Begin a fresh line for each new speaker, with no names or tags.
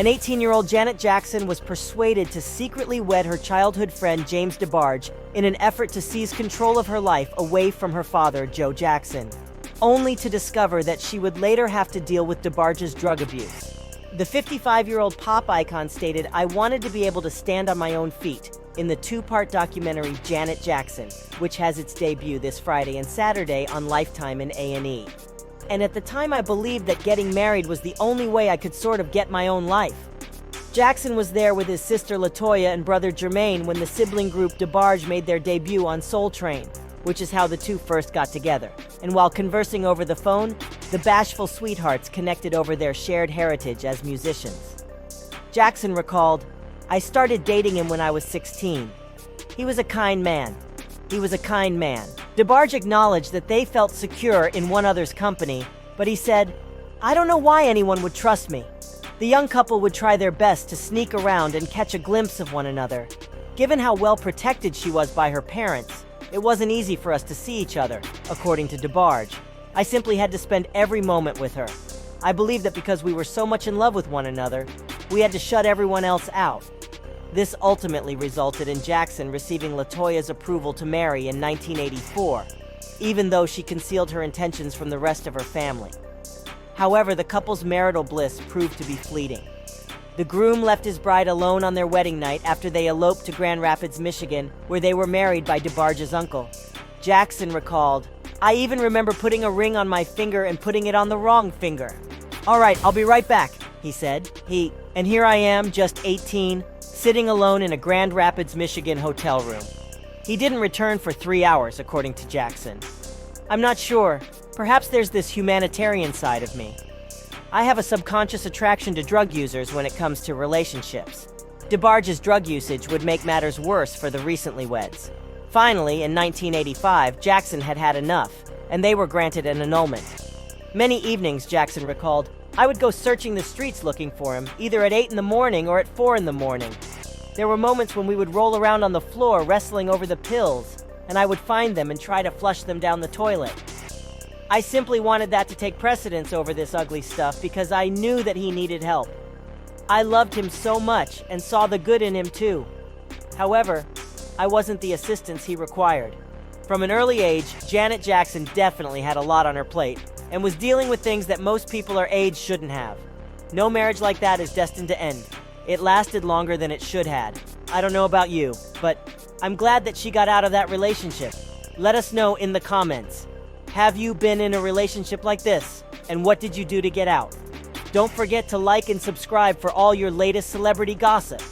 An 18-year-old Janet Jackson was persuaded to secretly wed her childhood friend James DeBarge in an effort to seize control of her life away from her father, Joe Jackson, only to discover that she would later have to deal with DeBarge's drug abuse. The 55-year-old pop icon stated, "I wanted to be able to stand on my own feet," in the two-part documentary Janet Jackson, which has its debut this Friday and Saturday on Lifetime and A&E. "And at the time I believed that getting married was the only way I could sort of get my own life." Jackson was there with his sister LaToya and brother Jermaine when the sibling group DeBarge made their debut on Soul Train, which is how the two first got together. And while conversing over the phone, the bashful sweethearts connected over their shared heritage as musicians. Jackson recalled, "I started dating him when I was 16. He was a kind man. DeBarge acknowledged that they felt secure in one another's company, but he said, "I don't know why anyone would trust me." The young couple would try their best to sneak around and catch a glimpse of one another. Given how well protected she was by her parents, it wasn't easy for us to see each other, according to DeBarge. "I simply had to spend every moment with her. I believe that because we were so much in love with one another, we had to shut everyone else out." This ultimately resulted in Jackson receiving LaToya's approval to marry in 1984, even though she concealed her intentions from the rest of her family. However, the couple's marital bliss proved to be fleeting. The groom left his bride alone on their wedding night after they eloped to Grand Rapids, Michigan, where they were married by DeBarge's uncle. Jackson recalled, "I even remember putting a ring on my finger and putting it on the wrong finger. All right, I'll be right back," he said. And here I am, just 18, sitting alone in a Grand Rapids, Michigan hotel room. He didn't return for 3 hours, according to Jackson. "I'm not sure. Perhaps there's this humanitarian side of me. I have a subconscious attraction to drug users when it comes to relationships." DeBarge's drug usage would make matters worse for the recently weds. Finally, in 1985, Jackson had had enough, and they were granted an annulment. Many evenings, Jackson recalled, "I would go searching the streets looking for him, either at 8 in the morning or at 4 in the morning. There were moments when we would roll around on the floor wrestling over the pills, and I would find them and try to flush them down the toilet. I simply wanted that to take precedence over this ugly stuff because I knew that he needed help. I loved him so much and saw the good in him too. However, I wasn't the assistance he required." From an early age, Janet Jackson definitely had a lot on her plate and was dealing with things that most people her age shouldn't have. No marriage like that is destined to end. It lasted longer than it should had. I don't know about you, but I'm glad that she got out of that relationship. Let us know in the comments. Have you been in a relationship like this? And what did you do to get out? Don't forget to like and subscribe for all your latest celebrity gossip.